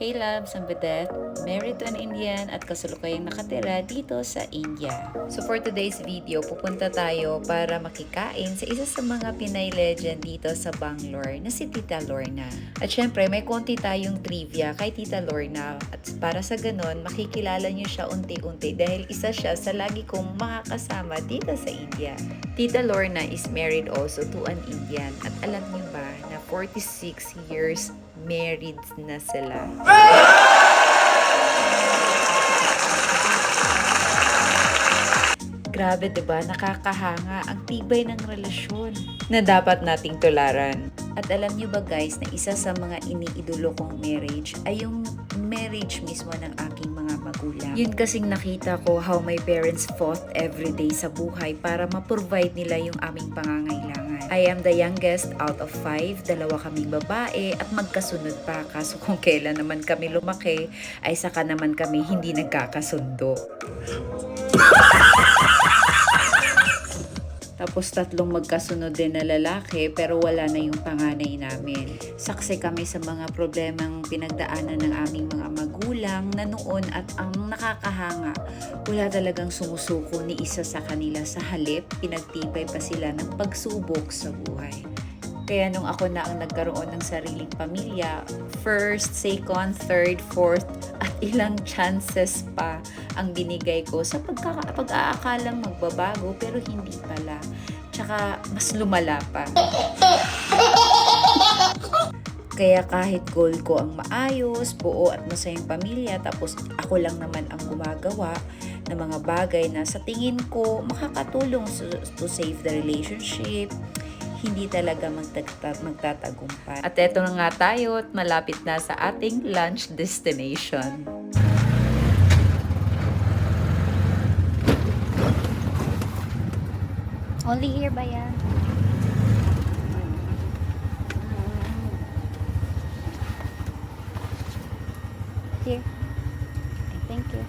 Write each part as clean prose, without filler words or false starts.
Caleb Sambadet, married to an Indian at kasalukuyang nakatira dito sa India. So for today's video, pupunta tayo para makikain sa isa sa mga Pinay legend dito sa Bangalore na si Tita Lorna. At syempre, may konti tayong trivia kay Tita Lorna at para sa ganon, makikilala niyo siya unti-unti dahil isa siya sa lagi kong makakasama dito sa India. Tita Lorna is married also to an Indian at alam niyo ba na 46 years married na sila. Grabe, diba? Nakakahanga ang tibay ng relasyon na dapat nating tularan. At alam niyo ba guys na isa sa mga iniidolo kong marriage ay yung marriage mismo ng aking mga magulang. Yun kasing nakita ko how my parents fought every day sa buhay para ma-provide nila yung aming pangangailangan. I am the youngest out of 5, dalawa kaming babae at magkasunod pa. Kaso kung kailan naman kami lumaki ay saka naman kami hindi nagkakasundo. Tapos 3 magkasunod din na lalaki pero wala na yung panganay namin. Saksi kami sa mga problemang pinagdaanan ng aming mga magulang na noon at ang nakakahanga, wala talagang sumusuko ni isa sa kanila sa halip, pinagtibay pa sila ng pagsubok sa buhay. Kaya nung ako na ang nagkaroon ng sariling pamilya, first, second, third, fourth, at ilang chances pa ang binigay ko sa pag-aakalang magbabago pero hindi pala. Tsaka mas lumala pa. Kaya kahit goal ko ang maayos, buo at masayang pamilya, tapos ako lang naman ang gumagawa ng mga bagay na sa tingin ko makakatulong to save the relationship, hindi talaga magtatagumpay. At eto na nga tayo at malapit na sa ating lunch destination. Only here ba yan? Here. Okay, thank you.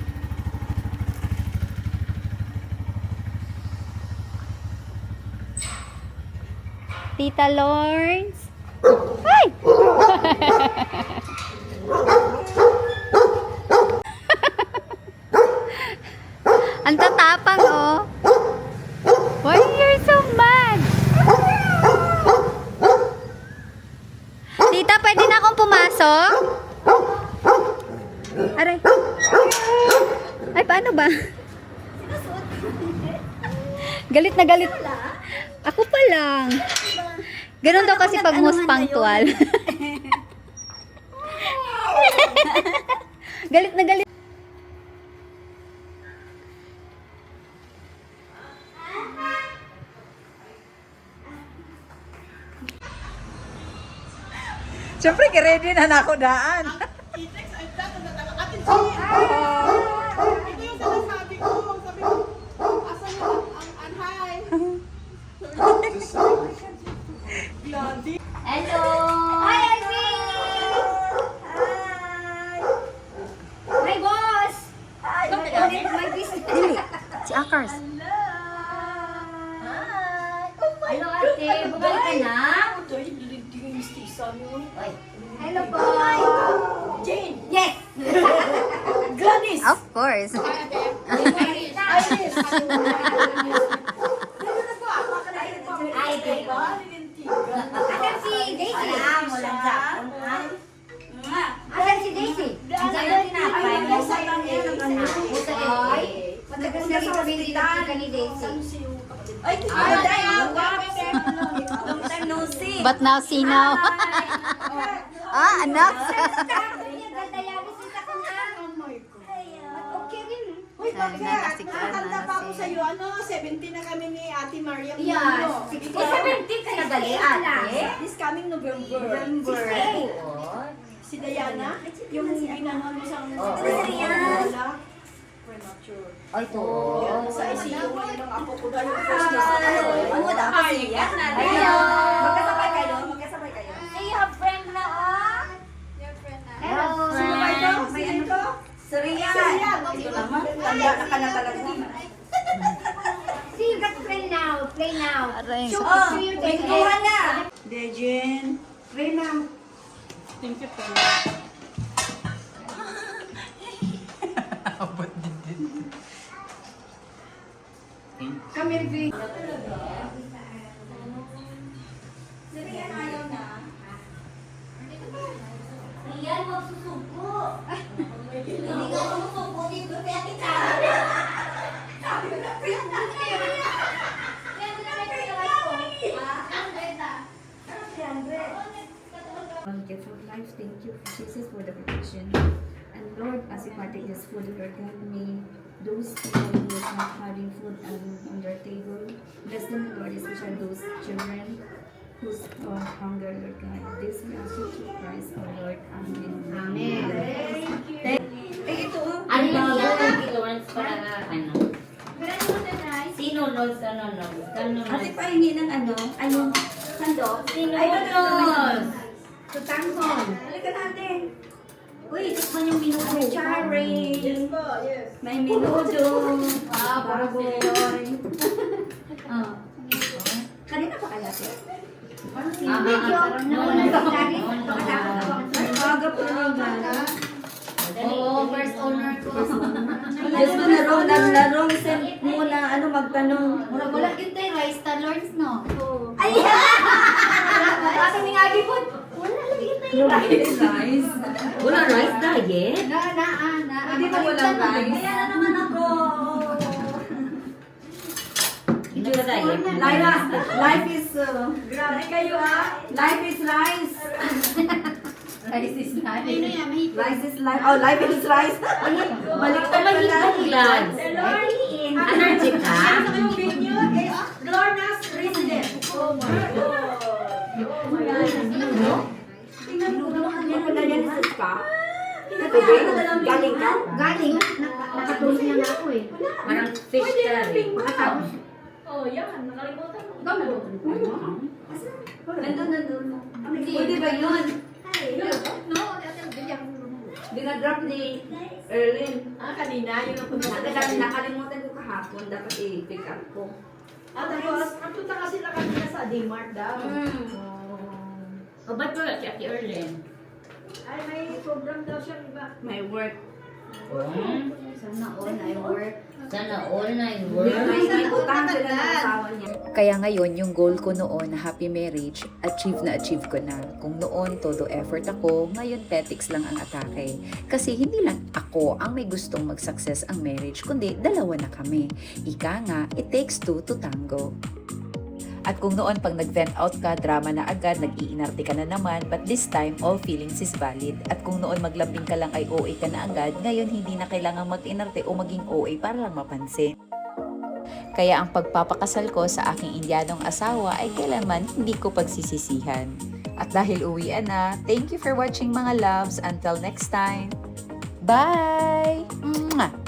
Tita Lawrence. Ay! Ang tatapang, oh. Why you're so mad? Tita, pwede na akong pumasok? Aray. Ay, paano ba? Galit na galit. Ako pa lang. Ganun daw kasi pag most punctual. Galit na galit. Siyempre, ready na na ako daan. Ito yung sinasabi ko. Sabi ko, asan na ang anhay? Blondie. Hello! Hi, Ivy! Hi! My boss! Hi! My business. Dili, si Akars. Hello, ate. Bumalik ka na? Hello, boy. Jane. Yes! Gladys. Of course. Ivy. Asan si Daisy? Walang Japon, ha? Asan si Daisy? Diyan yung tinapay. Matagal na rin kami dito ni Daisy. Ay, long time no see. But now, see now. Anak. Uy, bakit? Nakakanda pa ako sa'yo. 70 na kami ni Ate Mariam. Yes. 70 ka na dali, ate. This coming November. Si Diana, yung ginawa mo sa premature. Ay, to. Yan, sa ICU ngayon ng apo ko dahil first day sa Ano dapat siya? Hello! Magkasabay kayo? Magkasabay kayo. So you have friend na, oh? Hello. Sino ba ito? May ano to? Suriya. Ito naman. Tanda na ka na talaga. See, you got friend now. Play now. Aray. Show Oh, to you, may Dejen. kuha na. Dejen. Play now. Thank you, friend. Melvin. Rian, magsusuko. Hindi ka sumusuko dito, kaya kita. Get for life, thank you, Jesus, for the protection. And Lord, as we partake this food, Lord God, may those people who are not having food on their table, bless them, Lord, especially those children who's hunger, Lord God. This we ask you through Christ, our Lord. Amen. Amen. Ano yung yung kay Lawrence para ano? Sino Lawrence ano? Ate, pahingi ng ano, ay yung sandok. Sino Ay, Lawrence? Tutangon. Halika natin. Uy, tikman yung minuto. May cherry. Yes po, yes. May minuto. Baboy. Kanina pa kaya ito? Baga po na Oo, first owner ko. Diyos ko na wrong sent muna, ano, magtanong. Wala yun tayo, rice ta Lords, no? Ay! Kasi may agi po. Wala lang yun tayo. Nice. Wala rice diet? Hindi ba walang rice? Kaya na naman ako. Hindi ka diet? Life is, grabe kayo life is rice. Rice is not. Rice is life. Oh, life is rice. Baliktad pala. Baliktad. Allergic ka? Ano yung venue is Lorna's Resident. Oh my God. Oh my God. Tingnan mo naman yan na yan sa spa. Tubig? Galing ka? Galing. Nakatulog na nga ako eh. Parang fish curry. Makatapos. Oh, yan. Nakalimutan mo. Ikaw na. Nandun. Pwede ba yun? No, Dinadrop ni Erlyn. Kanina, yun ang punta. Nakalimutan ko kahapon. Dapat i-pick up ko. Tapos, nagpunta kasi na kanina sa D-Mart daw. O ba't wala si Ate Erlen? Ay, may program daw siyang iba. My work. Sana all I work. Sana all night May work. utang sila ng asawa niya. Kaya ngayon, yung goal ko noon na happy marriage, achieve ko na. Kung noon, todo effort ako, ngayon petics lang ang atake. Kasi hindi lang ako ang may gustong mag-success ang marriage, kundi dalawa na kami. Ika nga, it takes two to tango. At kung noon pag nag-vent out ka, drama na agad, nag-iinarte ka na naman, but this time, all feelings is valid. At kung noon maglambing ka lang ay OA ka na agad, ngayon hindi na kailangang mag-inarte o maging OA para lang mapansin. Kaya ang pagpapakasal ko sa aking Indianong asawa ay kailanman hindi ko pagsisisihan. At dahil uwian na, thank you for watching mga loves. Until next time, bye! Mwah!